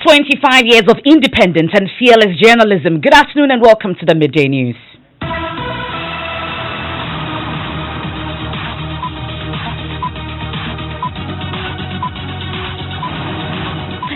25 years of independent and fearless journalism. Good afternoon and welcome to the Midday News.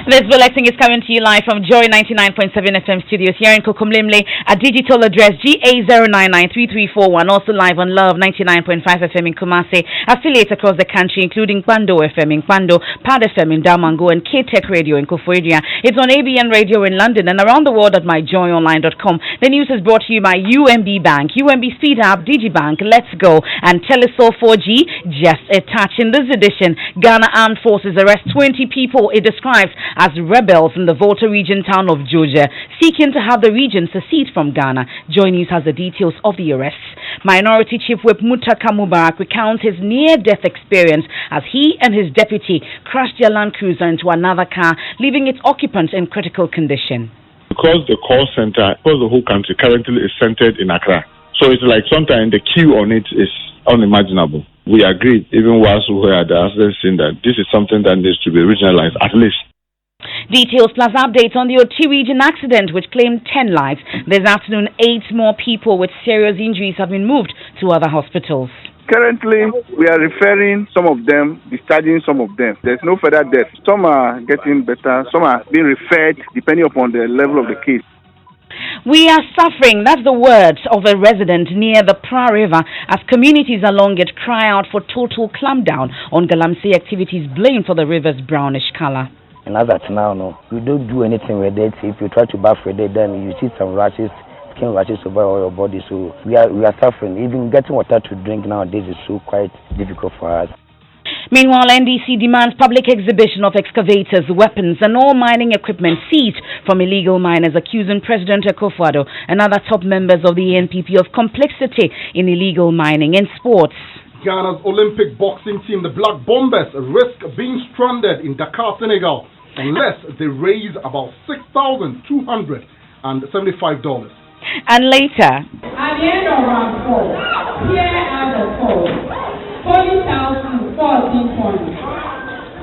This bulletin is coming to you live from Joy 99.7 FM studios here in Kokomlimle at digital address GA0993341. Also live on Love 99.5 FM in Kumasi. Affiliates across the country including Kwando FM in Kwando, Pad FM in Damango and K-Tech Radio in Koforidua. It's on ABN Radio in London and around the world at myjoyonline.com. The news is brought to you by UMB Bank, UMB Speed Up, DigiBank, Let's Go and Telesol 4G. Just a touch. In this edition, Ghana Armed Forces arrest 20 people it describes as rebels in the Volta region town of Georgia, seeking to have the region secede from Ghana. Joy News has the details of the arrests. Minority Chief Whip Mutaka Mubarak recounts his near-death experience as he and his deputy crashed their Land Cruiser into another car, leaving its occupants in critical condition. Because the call center, across the whole country, currently is centered in Accra. So it's like sometimes the queue on it is unimaginable. We agreed, even whilst we were at the accident scene, that this is something that needs to be regionalized, at least. Details plus updates on the Oti region accident which claimed 10 lives. This afternoon, 8 more people with serious injuries have been moved to other hospitals. Currently, we are referring some of them, discharging some of them. There's no further death. Some are getting better, some are being referred depending upon the level of the case. We are suffering, that's the words of a resident near the Pra River as communities along it cry out for total clampdown on Galamsey activities blamed for the river's brownish color. And as at now, no, we don't do anything with it. If you try to bath with it, then you see some rashes, skin rashes over all your body. So we are suffering. Even getting water to drink nowadays is so quite difficult for us. Meanwhile, NDC demands public exhibition of excavators, weapons, and all mining equipment seized from illegal miners, accusing President Akufo-Addo and other top members of the NPP of complicity in illegal mining. In sports, Ghana's Olympic boxing team, the Black Bombers, risk being stranded in Dakar, Senegal, unless they raise about $6,275. And later, at the end of round 4, here are the scores: 40,014 points,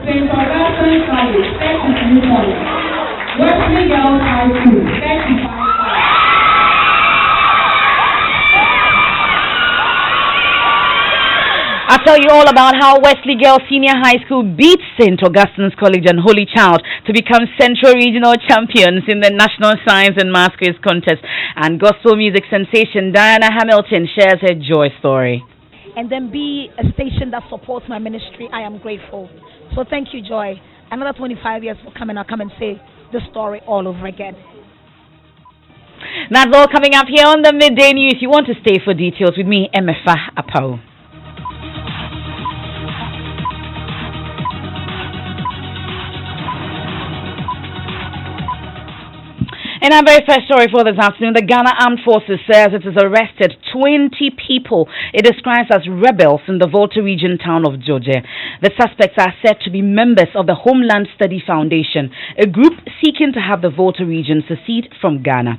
St. Augustine's College 32 points, Wesley Girls High School 35 points. I'll tell you all about how Wesley Girls Senior High School beat St. Augustine's College and Holy Child to become Central Regional Champions in the National Science and Maths Quiz Contest. And gospel music sensation Diana Hamilton shares her joy story. And then be a station that supports my ministry. I am grateful. So thank you, Joy. Another 25 years for coming. I'll come and say the story all over again. That's all coming up here on the Midday News. You want to stay for details with me, Emefa Apawu. In our very first story for this afternoon, the Ghana Armed Forces says it has arrested 20 people it describes as rebels in the Volta region town of Georgia. The suspects are said to be members of the Homeland Study Foundation, a group seeking to have the Volta region secede from Ghana.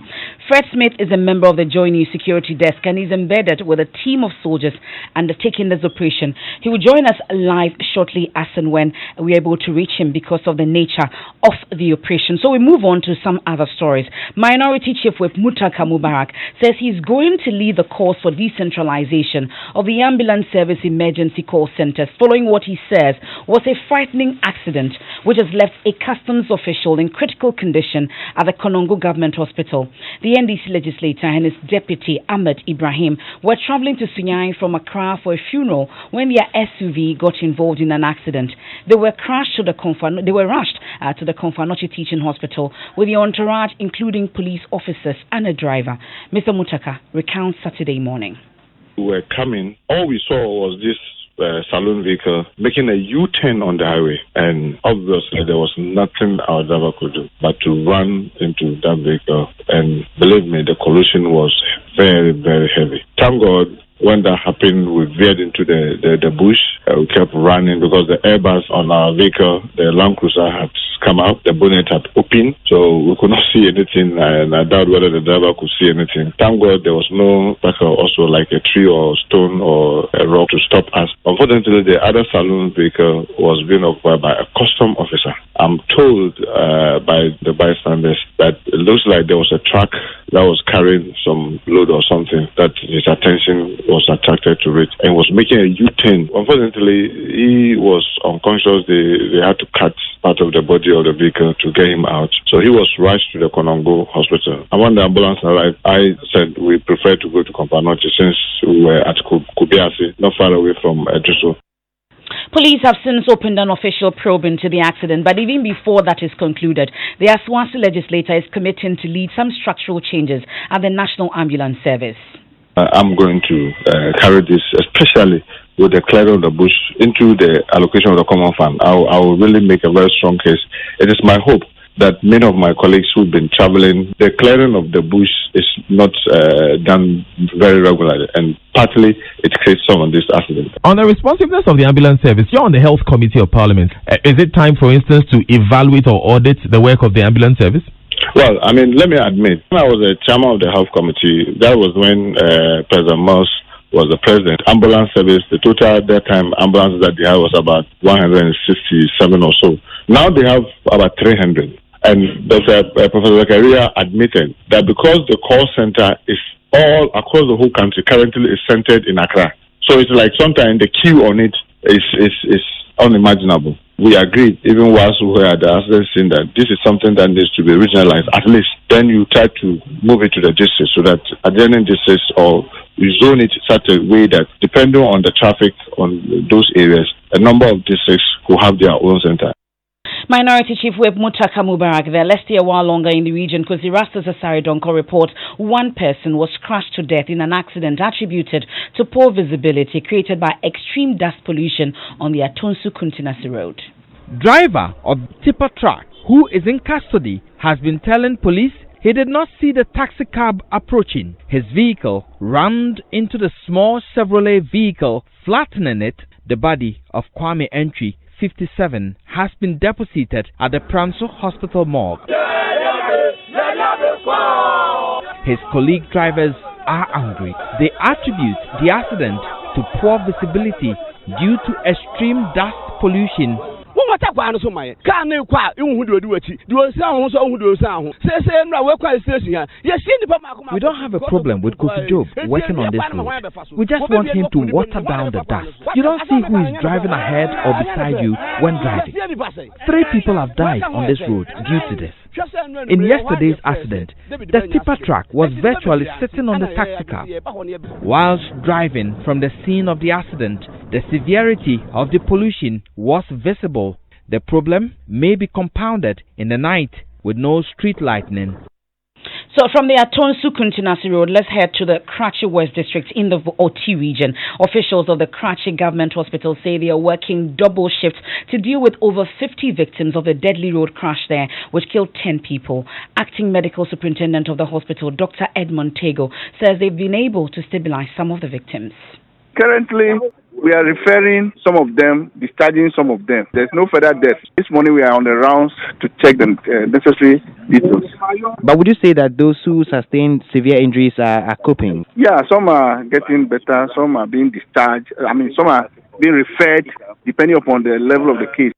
Fred Smith is a member of the Joy News security desk and is embedded with a team of soldiers undertaking this operation. He will join us live shortly as and when we are able to reach him because of the nature of the operation. So we move on to some other stories. Minority Chief Whip Mutaka Mubarak says he's going to lead the course for decentralization of the ambulance service emergency call centers following what he says was a frightening accident which has left a customs official in critical condition at the Konongo Government Hospital. The NDC legislator and his deputy Ahmed Ibrahim were traveling to Sunyani from Accra for a funeral when their SUV got involved in an accident. They were rushed to the Konfanochi Teaching Hospital with the entourage including police officers and a driver. Mr. Mutaka recounts Saturday morning. We were coming. All we saw was this saloon vehicle making a U-turn on the highway, and obviously there was nothing our driver could do but to run into that vehicle, and believe me, the collision was very, very heavy. Thank God, when that happened, we veered into the bush. We kept running because the airbags on our vehicle, the Land Cruiser, had come out. The bonnet had opened, so we could not see anything, and I doubt whether the driver could see anything. Thank God there was no also like a tree or stone or a rock to stop us. Unfortunately, the other saloon vehicle was being occupied by a custom officer, I'm told by the bystanders that it looks like there was a truck that was carrying some load or something that his attention was attracted to it and was making a U-turn. Unfortunately, he was unconscious. They had to cut part of the body of the vehicle to get him out. So he was rushed to the Konongo hospital. And when the ambulance arrived, I said we prefer to go to Kompanochi since we were at Kubiasi, not far away from Edriso. Police have since opened an official probe into the accident, but even before that is concluded, the Aswasi legislator is committing to lead some structural changes at the National Ambulance Service. I'm going to carry this, especially with the clearing of the bush, into the allocation of the common fund. I will really make a very strong case. It is my hope that many of my colleagues who've been traveling, the clearing of the bush is not done very regularly, and partly it creates some of this accident. On the responsiveness of the ambulance service, you're on the Health Committee of Parliament. Is it time, for instance, to evaluate or audit the work of the ambulance service? Well, I mean, let me admit, when I was a chairman of the Health Committee, that was when President Moss was the president. Ambulance service, the total at that time ambulances that they had was about 167 or so. Now they have about 300. And Professor Zakaria admitted that because the call center is all across the whole country, currently is centered in Accra. So it's like sometimes the queue on it is unimaginable. We agreed, even whilst we were at the accident scene, that this is something that needs to be regionalized. At least then you try to move it to the district so that adjoining districts, or you zone it such a way that depending on the traffic on those areas, a number of districts will have their own center. Minority Chief Whip Mutaka Mubarak there. Let's stay a while longer in the region because the Rasta Asari Donko reports one person was crushed to death in an accident attributed to poor visibility created by extreme dust pollution on the Atonsu Kuntinasi Road. Driver of tipper truck who is in custody has been telling police he did not see the taxi cab approaching. His vehicle rammed into the small Chevrolet vehicle, flattening it. The body of Kwame Entry, 57, has been deposited at the Pramso Hospital morgue. His colleague drivers are angry. They attribute the accident to poor visibility due to extreme dust pollution. We don't have a problem with Kofi Job working on this road. We just want him to water down the dust. You don't see who is driving ahead or beside you when driving. 3 people have died on this road due to this. In yesterday's accident, the tipper truck was virtually sitting on the taxi cab. Whilst driving from the scene of the accident, the severity of the pollution was visible. The problem may be compounded in the night with no street lighting. So from the Atonsu Kuntinasi Road, let's head to the Karachi West District in the OT region. Officials of the Karachi Government Hospital say they are working double shifts to deal with over 50 victims of the deadly road crash there, which killed 10 people. Acting Medical Superintendent of the hospital, Dr. Edmond Tego, says they've been able to stabilize some of the victims. Currently, we are referring some of them, discharging some of them. There's no further death. This morning we are on the rounds to check the necessary details. But would you say that those who sustained severe injuries are coping? Yeah, some are getting better, some are being discharged. Some are being referred depending upon the level of the case.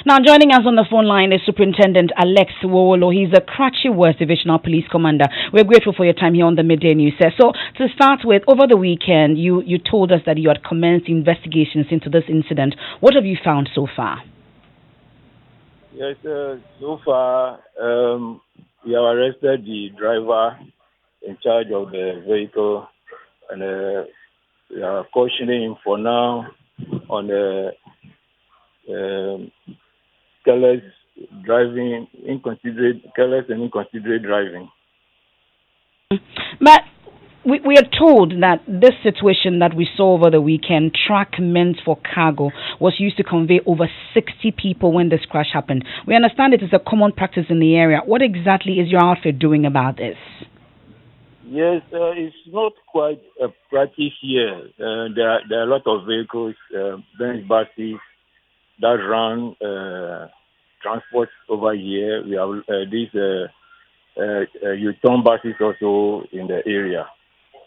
Now, joining us on the phone line is Superintendent Alex Wowolo. He's the Karachi West Divisional Police Commander. We're grateful for your time here on the Midday News, sir. So, to start with, over the weekend, you told us that you had commenced investigations into this incident. What have you found so far? Yes, so far, we have arrested the driver in charge of the vehicle, and we are cautioning him for now on the careless driving, careless and inconsiderate driving. But we are told that this situation that we saw over the weekend, truck meant for cargo, was used to convey over 60 people when this crash happened. We understand it is a common practice in the area. What exactly is your outfit doing about this? Yes, it's not quite a practice here. There are a lot of vehicles, bench buses, that run transport over here. We have these U-turn buses also in the area.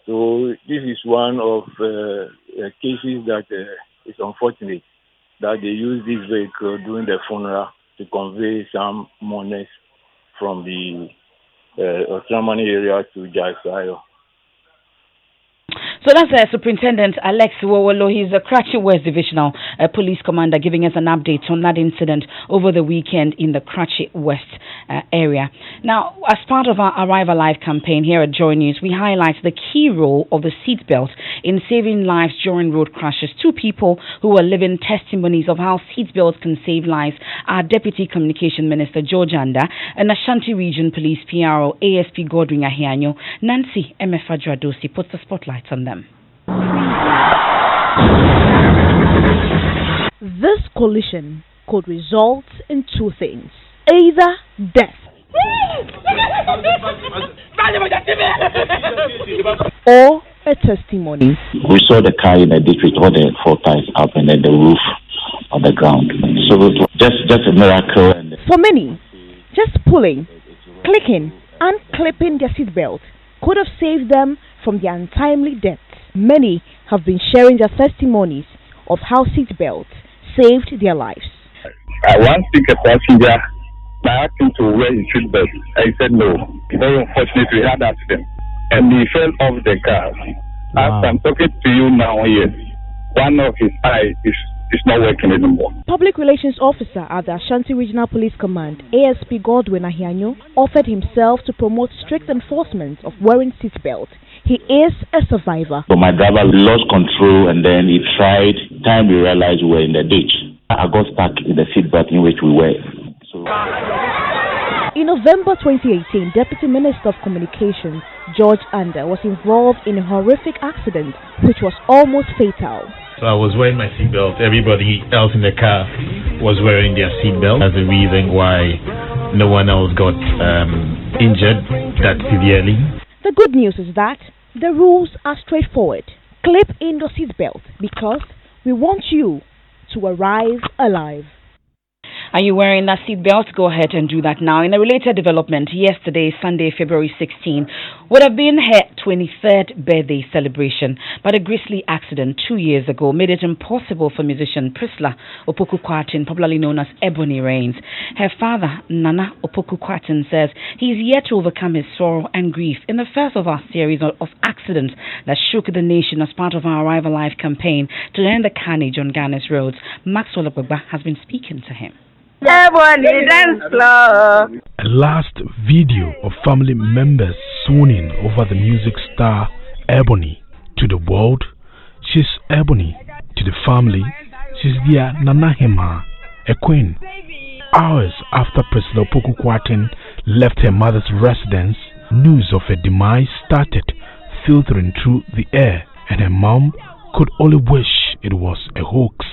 So this is one of cases that is unfortunate, that they use this vehicle during the funeral to convey some monies from the Otramani area to Jaisayo. So that's Superintendent Alex Wowolo. He's a Karachi West Divisional Police Commander, giving us an update on that incident over the weekend in the Karachi West area. Now, as part of our Arrive Alive campaign here at Joy News, we highlight the key role of the seatbelt in saving lives during road crashes. Two people who are living testimonies of how seatbelts can save lives are Deputy Communication Minister George Anda and Ashanti Region Police PRO ASP Godwin Ahianyo. Nancy Emefa Apawu puts the spotlight on them. This collision could result in two things: either death or a testimony. We saw the car in the ditch with all the four tires up and then the roof on the ground. So it was just a miracle. For many, just pulling, clicking, and clipping their seatbelt could have saved them from the untimely death. Many have been sharing their testimonies of how seatbelts saved their lives. I once took a passenger, I asked him to wear his seatbelt. I said no. Very unfortunately, we had an accident and he fell off the car. Wow. As I'm talking to you now, yes, one of his eyes is not working anymore. Public Relations Officer at the Ashanti Regional Police Command, ASP Godwin Ahianyo, offered himself to promote strict enforcement of wearing seatbelt. He is a survivor. So my driver lost control and then he tried. Time we realized we were in the ditch. I got stuck in the seatbelt in which we were. In November 2018, Deputy Minister of Communications George Anda was involved in a horrific accident which was almost fatal. So I was wearing my seatbelt. Everybody else in the car was wearing their seatbelt. That's the reason why no one else got injured that severely. The good news is that the rules are straightforward. Clip in your seatbelt because we want you to arrive alive. Are you wearing that seatbelt? Go ahead and do that now. In a related development, yesterday, Sunday, February 16, would have been her 23rd birthday celebration, but a grisly accident 2 years ago made it impossible for musician Priscilla Opoku-Kwarteng, popularly known as Ebony Rains. Her father, Nana Opoku-Kwarteng, says he is yet to overcome his sorrow and grief in the first of our series of accidents that shook the nation as part of our Arrive Alive campaign to end the carnage on Ghana's roads. Maxwell Agbagba has been speaking to him. A last video of family members swooning over the music star Ebony. To the world, she's Ebony. To the family, she's their Nanahema, a queen. Hours after Priscilla Opoku-Kwarteng left her mother's residence, news of her demise started filtering through the air, and her mom could only wish it was a hoax.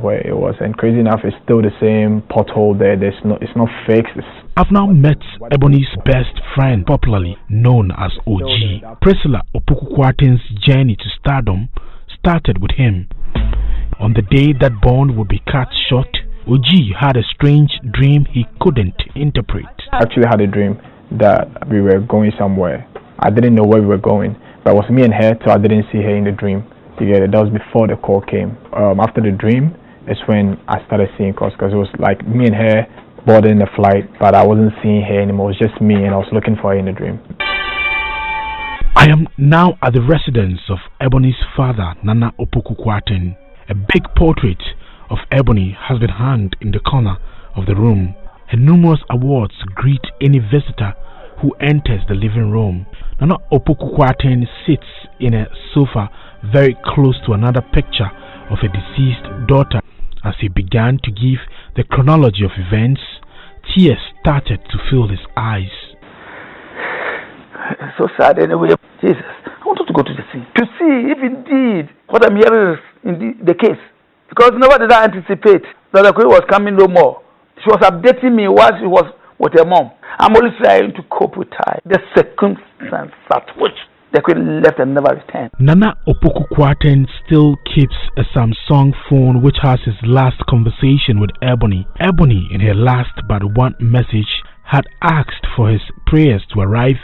Where it was, and crazy enough, it's still the same pothole there. It's not fixed. I've now met Ebony's best friend, popularly known as OG. Priscilla Opoku-Kwarteng's journey to stardom started with him. On the day that bond would be cut short, OG had a strange dream he couldn't interpret. I actually had a dream that we were going somewhere. I didn't know where we were going, but it was me and her, so I didn't see her in the dream. Together. That was before the call came. After the dream, it's when I started seeing calls, because it was like me and her boarding the flight, but I wasn't seeing her anymore. It was just me, and I was looking for her in the dream. I am now at the residence of Ebony's father, Nana Opoku-Kwarteng. A big portrait of Ebony has been hung in the corner of the room. Her numerous awards greet any visitor who enters the living room. Nana Opoku-Kwarteng sits in a sofa very close to another picture of a deceased daughter. As he began to give the chronology of events, tears started to fill his eyes. It's so sad anyway. Jesus, I wanted to go to the scene to see if indeed what I'm hearing is indeed the case. Because never did I anticipate that the queen was coming no more. She was updating me while she was with her mom. I'm only trying to cope with her. The circumstance at which the queen left and never returned. Nana Opoku-Kwarteng still keeps a Samsung phone which has his last conversation with Ebony. Ebony, in her last but one message, had asked for his prayers to arrive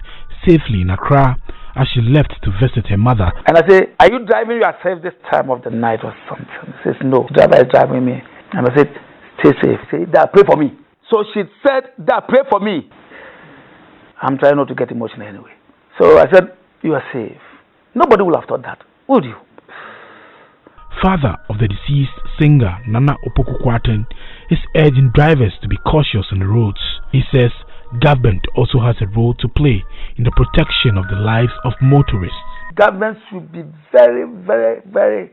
safely in Accra as she left to visit her mother. And I say, are you driving yourself this time of the night or something? He says, no, the driver is driving me. And I said, stay safe. Say, Dad, pray for me. So she said, Dad, pray for me. I'm trying not to get emotional anyway. So I said, you are safe. Nobody would have thought that, would you? Father of the deceased singer Nana Opoku-Kwarteng is urging drivers to be cautious on the roads. He says government also has a role to play in the protection of the lives of motorists. Government should be very, very, very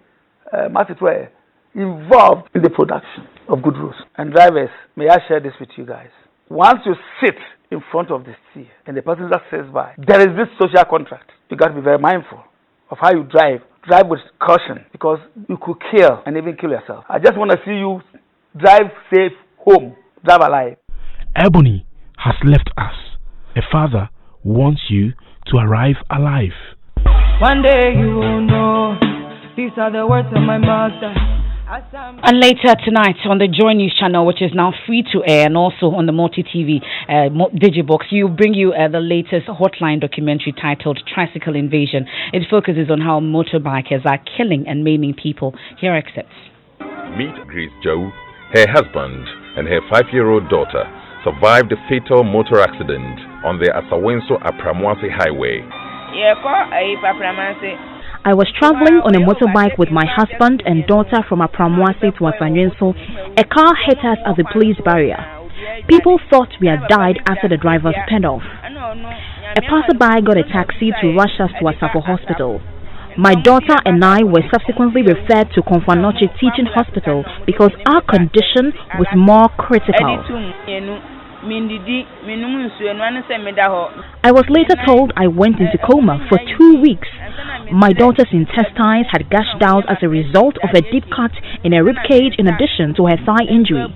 involved in the production of good roads. And drivers, may I share this with you guys? Once you sit in front of the sea and the person that says by, there is this social contract. You got to be very mindful of how you drive. Drive with caution because you could kill and even kill yourself. I just want to see you drive safe home, drive alive. Ebony has left us. A father wants you to arrive alive. One day you will know. These are the words of my master. And later tonight on the Joy News channel, which is now free to air, and also on the multi-TV Digibox, you bring you the latest Hotline documentary titled Tricycle Invasion. It focuses on how motorbikers are killing and maiming people. Here are excerpts. Meet Grace Joe. Her husband and her 5-year-old daughter survived a fatal motor accident on the Asawenso-Apramwase highway. I was traveling on a motorbike with my husband and daughter from Apramwase to Asawenso. A car hit us at the police barrier. People thought we had died after the driver sped off. A passerby got a taxi to rush us to Asafo Hospital. My daughter and I were subsequently referred to Konfanoche Teaching Hospital because our condition was more critical. I was later told I went into coma for 2 weeks. My daughter's intestines had gushed out as a result of a deep cut in her rib cage in addition to her thigh injury.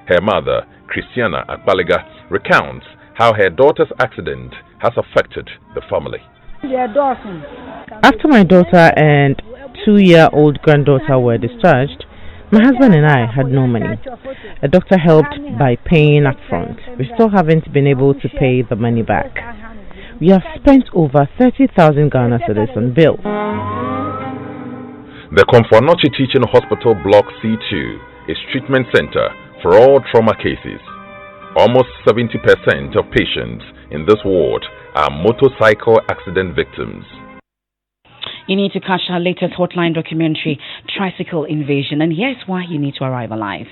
Her mother, Christiana Akbalega, recounts how her daughter's accident has affected the family. After my daughter and 2-year-old granddaughter were discharged, my husband and I had no money. A doctor helped by paying up front. We still haven't been able to pay the money back. We have spent over 30,000 Ghana cedis on bills. The Konfanoche Teaching Hospital Block C2 is treatment center for all trauma cases. Almost 70% of patients in this ward are motorcycle accident victims. You need to catch our latest Hotline documentary, Tricycle Invasion, and here's why you need to arrive alive.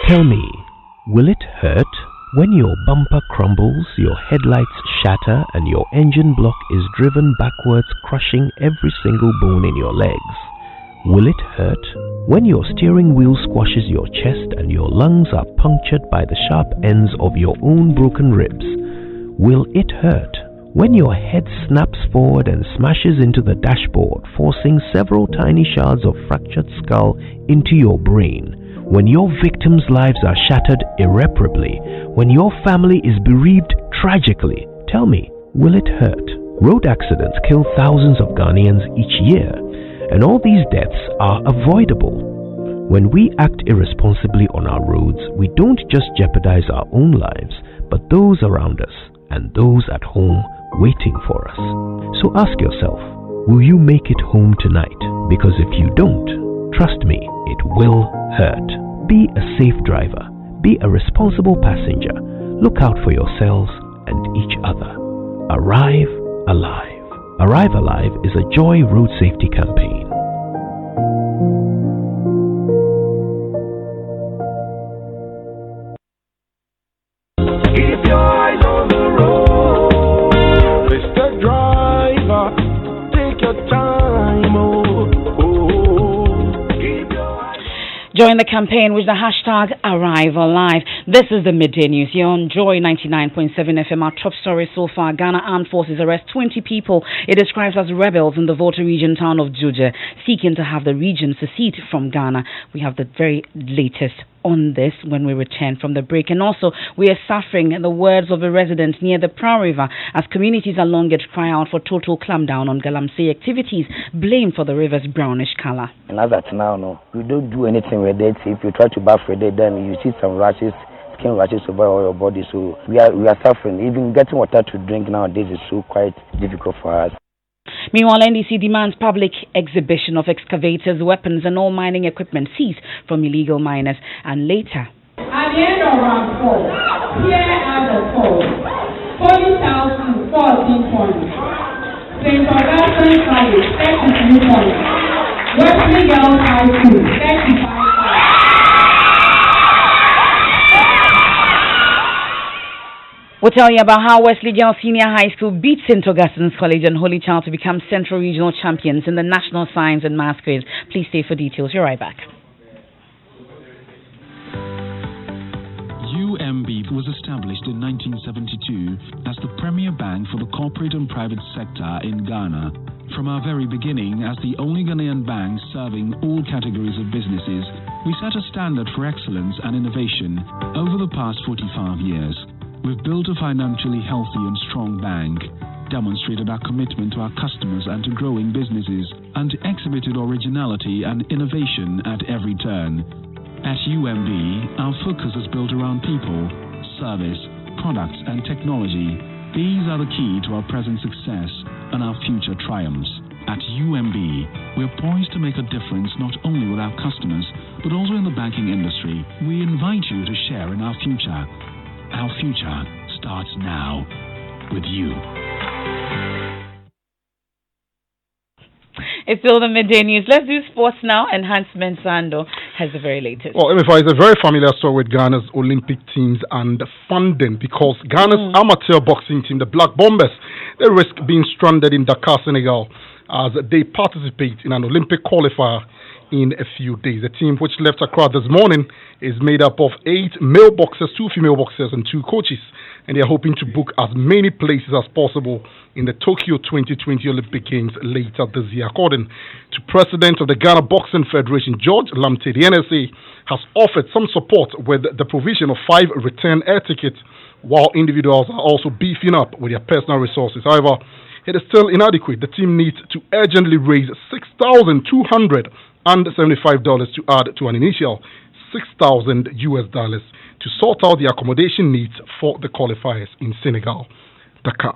Tell me, will it hurt when your bumper crumbles, your headlights shatter, and your engine block is driven backwards, crushing every single bone in your legs? Will it hurt when your steering wheel squashes your chest and your lungs are punctured by the sharp ends of your own broken ribs? Will it hurt when your head snaps forward and smashes into the dashboard, forcing several tiny shards of fractured skull into your brain? When your victims' lives are shattered irreparably, when your family is bereaved tragically, tell me, will it hurt? Road accidents kill thousands of Ghanaians each year, and all these deaths are avoidable. When we act irresponsibly on our roads, we don't just jeopardize our own lives, but those around us and those at home waiting for us. So ask yourself, will you make it home tonight? Because if you don't, trust me, it will hurt. Be a safe driver. Be a responsible passenger. Look out for yourselves and each other. Arrive alive. Arrive Alive is a Joy Road Safety campaign. Keep your eyes on the road. Mr. Driver, take your time. Join the campaign with the hashtag Arrive Alive. This is the Midday News. You're on Joy 99.7 FM. Our top story so far: Ghana Armed Forces arrest 20 people it describes as rebels in the Volta region town of Joje, seeking to have the region secede from Ghana. We have the very latest on this when we return from the break. And also, we are suffering, in the words of a resident near the Prow River, as communities along it cry out for total clampdown on Galamsey activities, blamed for the river's brownish color. And as at now, no, we don't do anything with it. If you try to bath with it, then you see some rashes, skin rashes over all your body. So we are suffering. Even getting water to drink nowadays is so quite difficult for us. Meanwhile, NDC demands public exhibition of excavators, weapons and all mining equipment seized from illegal miners. And later, at the end of round 4, here are the scores: 40,014 points, St. Augustine College 32 points, Wesley Girls High School 35 points. We'll tell you about how Wesley Girls Senior High School beat St. Augustine's College and Holy Child to become Central Regional Champions in the National Science and Maths quiz. Please stay for details. You're right back. UMB was established in 1972 as the premier bank for the corporate and private sector in Ghana. From our very beginning, as the only Ghanaian bank serving all categories of businesses, we set a standard for excellence and innovation over the past 45 years. We've built a financially healthy and strong bank, demonstrated our commitment to our customers and to growing businesses, and exhibited originality and innovation at every turn. At UMB, our focus is built around people, service, products, and technology. These are the key to our present success and our future triumphs. At UMB, we're poised to make a difference not only with our customers, but also in the banking industry. We invite you to share in our future. Our future starts now with you. It's still the Midday News. Let's do sports now, and Hans Mensando has the very latest. Well, Emefa, is a very familiar story with Ghana's Olympic teams and funding, because Ghana's amateur boxing team, the Black Bombers, they risk being stranded in Dakar, Senegal, as they participate in an Olympic qualifier in a few days. The team, which left Accra this morning, is made up of 8 male boxers, 2 female boxers, and 2 coaches. And they are hoping to book as many places as possible in the Tokyo 2020 Olympic Games later this year. According to President of the Ghana Boxing Federation, George Lamte, the NSA has offered some support with the provision of 5 return air tickets, while individuals are also beefing up with their personal resources. However, it is still inadequate. The team needs to urgently raise $6,275 to add to an initial $6,000 to sort out the accommodation needs for the qualifiers in Senegal, Dakar.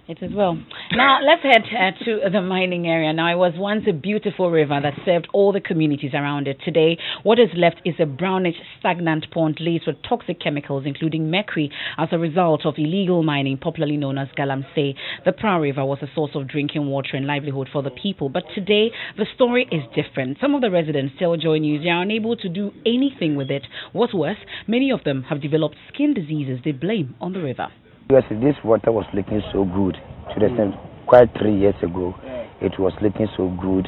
It is well. Now, let's head to the mining area. Now, it was once a beautiful river that served all the communities around it. Today, what is left is a brownish, stagnant pond laced with toxic chemicals, including mercury, as a result of illegal mining, popularly known as Galamsey. The Prow River was a source of drinking water and livelihood for the people. But today, the story is different. Some of the residents tell Joy News they are unable to do anything with it. What's worse, many of them have developed skin diseases they blame on the river. Yes, this water was leaking so good. To the extent, quite 3 years ago, it was leaking so good.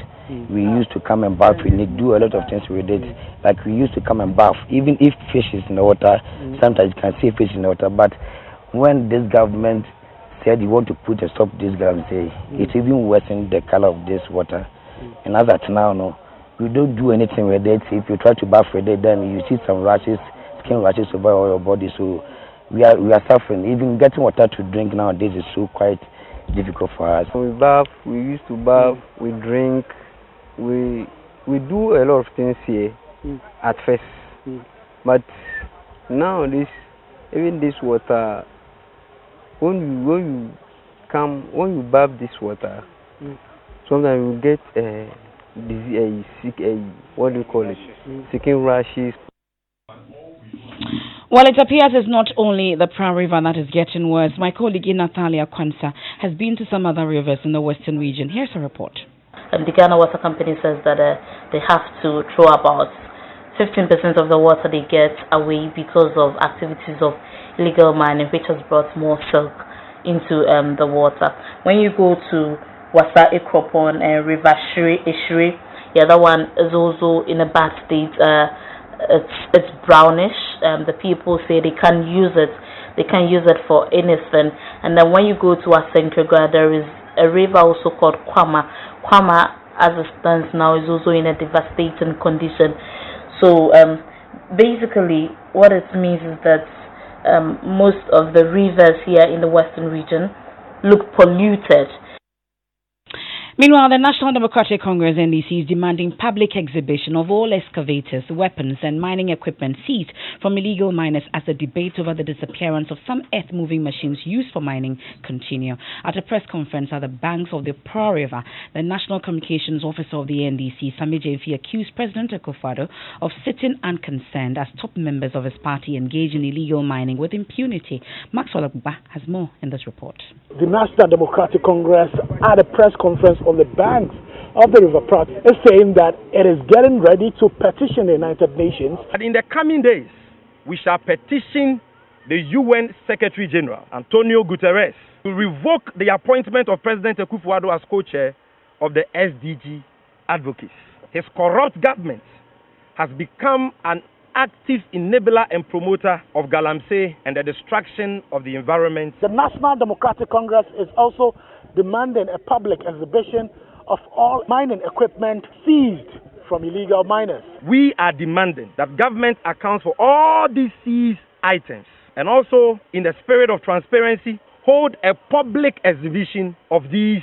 We used to come and bath with it, do a lot of things with it. Like we used to come and bath, even if fish is in the water. Sometimes you can see fish in the water. But when this government said you want to put a stop to this Galamsey, it even worsened the color of this water. And as at now, no, we don't do anything with it. If you try to bath with it, then you see some rashes, skin rashes over all your body. So we are suffering. Even getting water to drink nowadays is so quite difficult for us. We bath, we used to bath, we drink, we do a lot of things here at first. But now even this water, when you bath this water, sometimes you get what do you call it? Skin rashes. Well, it appears it's not only the Prow River that is getting worse. My colleague Natalia Kwanza has been to some other rivers in the western region. Here's a report. The Ghana Water Company says that they have to throw about 15% of the water they get away because of activities of illegal mining, which has brought more silk into the water. When you go to Wasa Ekropon and River Ishiri, the other one is also in a bad state. It's brownish. the people say they can use it. They can use it for anything. And then when you go to Asenkrega, there is a river also called Kwama. Kwama, as it stands now, is also in a devastating condition. So basically, what it means is that most of the rivers here in the Western region look polluted. Meanwhile, the National Democratic Congress NDC is demanding public exhibition of all excavators, weapons and mining equipment seized from illegal miners as the debate over the disappearance of some earth-moving machines used for mining continue. At a press conference at the banks of the Pearl River, the National Communications Officer of the NDC, Sami Jemfi, accused President Akufo-Addo of sitting unconcerned as top members of his party engage in illegal mining with impunity. Maxwell Agba has more in this report. The National Democratic Congress at a press conference on the banks of the River Pratt is saying that it is getting ready to petition the United Nations. And in the coming days, we shall petition the UN Secretary General, Antonio Guterres, to revoke the appointment of President Akufo-Addo as co-chair of the SDG advocates. His corrupt government has become an active enabler and promoter of galamsey and the destruction of the environment. The National Democratic Congress is also demanding a public exhibition of all mining equipment seized from illegal miners. We are demanding that government accounts for all these seized items and also, in the spirit of transparency, hold a public exhibition of these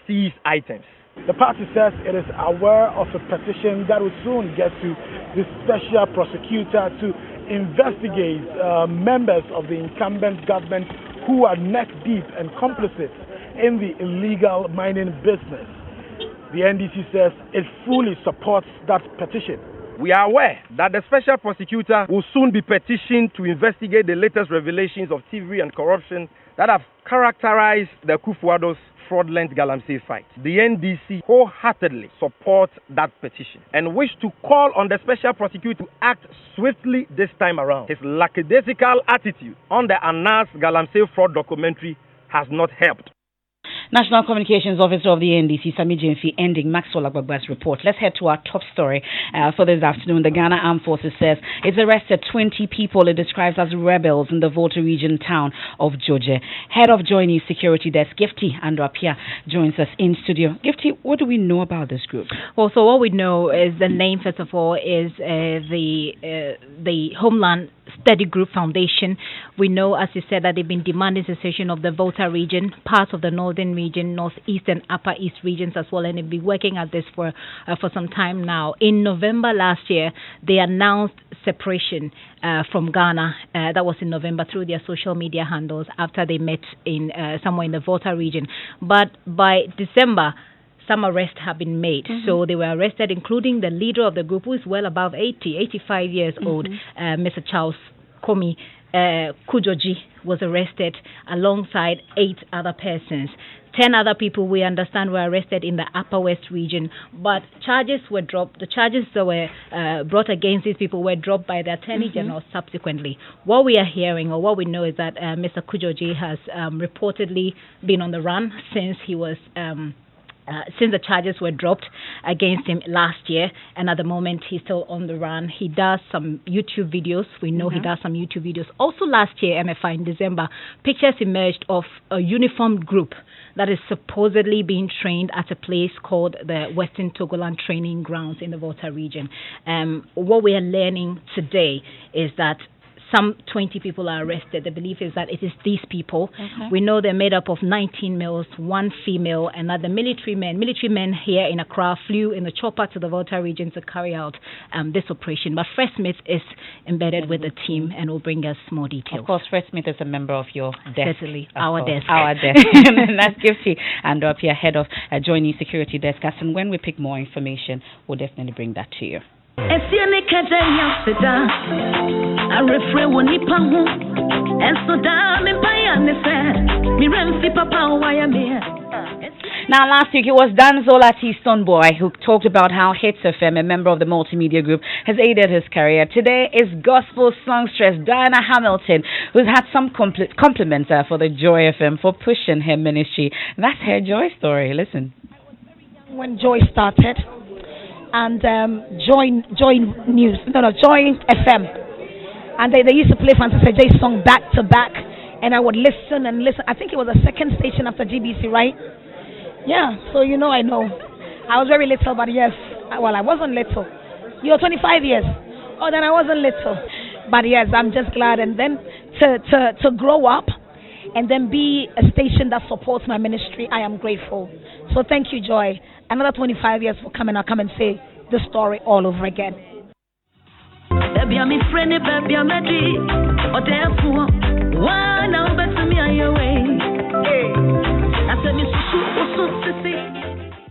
seized items. The party says it is aware of a petition that will soon get to the special prosecutor to investigate members of the incumbent government who are neck deep and complicit in the illegal mining business. The NDC says it fully supports that petition. We are aware that the special prosecutor will soon be petitioned to investigate the latest revelations of thievery and corruption that have characterized the Akufo-Addo's fraudulent galamsey fight. The NDC wholeheartedly supports that petition and wish to call on the special prosecutor to act swiftly this time around. His lackadaisical attitude on the announced galamsey fraud documentary has not helped. National Communications Officer of the NDC, Sami Jemfi, ending Maxwell Agbagba's report. Let's head to our top story for this afternoon. The Ghana Armed Forces says it's arrested 20 people it describes as rebels in the Volta region town of Joje. Head of Joining Security Desk, Gifty Andropia, joins us in studio. Gifty, what do we know about this group? Well, so what we know is the name, first of all, is the Homeland Study Group Foundation. We know, as you said, that they've been demanding secession of the Volta region, parts of the northern region, northeast and upper east regions as well, and they've been working at this for some time now. In November last year, they announced separation from Ghana. That was in November through their social media handles after they met in somewhere in the Volta region. But by December, some arrests have been made. So they were arrested, including the leader of the group, who is well above 85 years old, Mr. Charles Komi Kujoji, was arrested alongside 8 other persons. 10 other people, we understand, were arrested in the Upper West region, but charges were dropped. The charges that were brought against these people were dropped by the Attorney General subsequently. What we are hearing, or what we know, is that Mr. Kujoji has reportedly been on the run since he was since the charges were dropped against him last year, and at the moment he's still on the run. He does some YouTube videos. We know he does some YouTube videos. Also last year, Emefa, in December, pictures emerged of a uniformed group that is supposedly being trained at a place called the Western Togoland Training Grounds in the Volta region. What we are learning today is that some 20 people are arrested. The belief is that it is these people. We know they're made up of 19 males, 1 female, and that the military men here in Accra flew in the chopper to the Volta region to carry out this operation. But Fred Smith is embedded with the team and will bring us more details. Of course, Fred Smith is a member of your desk. Certainly, our desk. Our desk. That's Gifty and up here, head of Joining Security Desk. And when we pick more information, we'll definitely bring that to you. Now, last week it was Danzola T. Stoneboy who talked about how Hits FM, a member of the multimedia group, has aided his career. Today is gospel songstress Diana Hamilton, who's had some compliments for the Joy FM for pushing her ministry. That's her Joy story. Listen. When Joy started, and Joy FM. and they used to play Francis Ejay's song back to back, and I would listen and listen. I think it was the second station after GBC, right? Yeah, so you know I know. I was very little, but yes, well, I wasn't little. You're 25 years. Oh, then I wasn't little. But yes, I'm just glad. And then to grow up and then be a station that supports my ministry, I am grateful. So thank you, Joy. Another 25 years for coming. I'll come and say the story all over again. Baby, I'm a friend, baby, I'm ready. Or therefore, one over to me on your way. I said,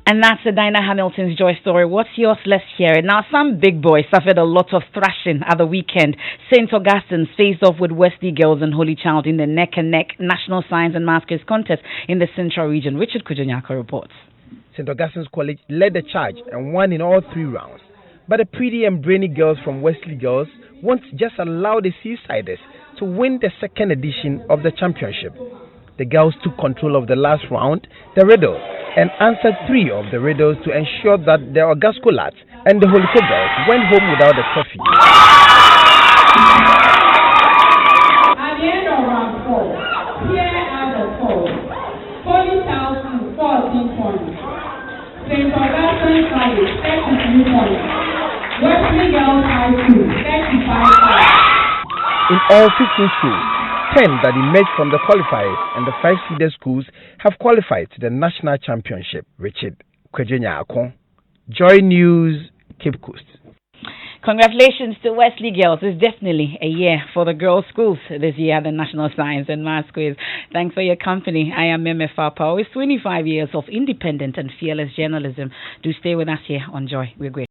and that's the Dinah Hamilton's joy story. What's yours? Let's hear it. Now, some big boys suffered a lot of thrashing at the weekend. St. Augustine's faced off with Wesley Girls and Holy Child in the neck-and-neck National Science and Maths contest in the Central Region. Richard Kujonyako reports. St. Augustine's College led the charge and won in all 3 rounds. But the pretty and brainy girls from Wesley Girls won't just allow the Seasiders to win the 2nd edition of the championship. The girls took control of the last round, the riddle, and answered 3 of the riddles to ensure that the Augasco lads and the Holy girls went home without a trophy. At the end of round 4, here are the scores. Holy Child 14 points. St. Augustine's College 32 points. Wesley Girls High School 35 points. In all 15 schools, 10 that emerged from the qualifiers and the 5 seeded schools have qualified to the national championship. Richard Kwejenyako, Joy News, Cape Coast. Congratulations to Wesley Girls. It's definitely a year for the girls' schools this year at the National Science and Maths Quiz. Thanks for your company. I am Emefa Apawu. It's 25 years of independent and fearless journalism. Do stay with us here on Joy. We're great.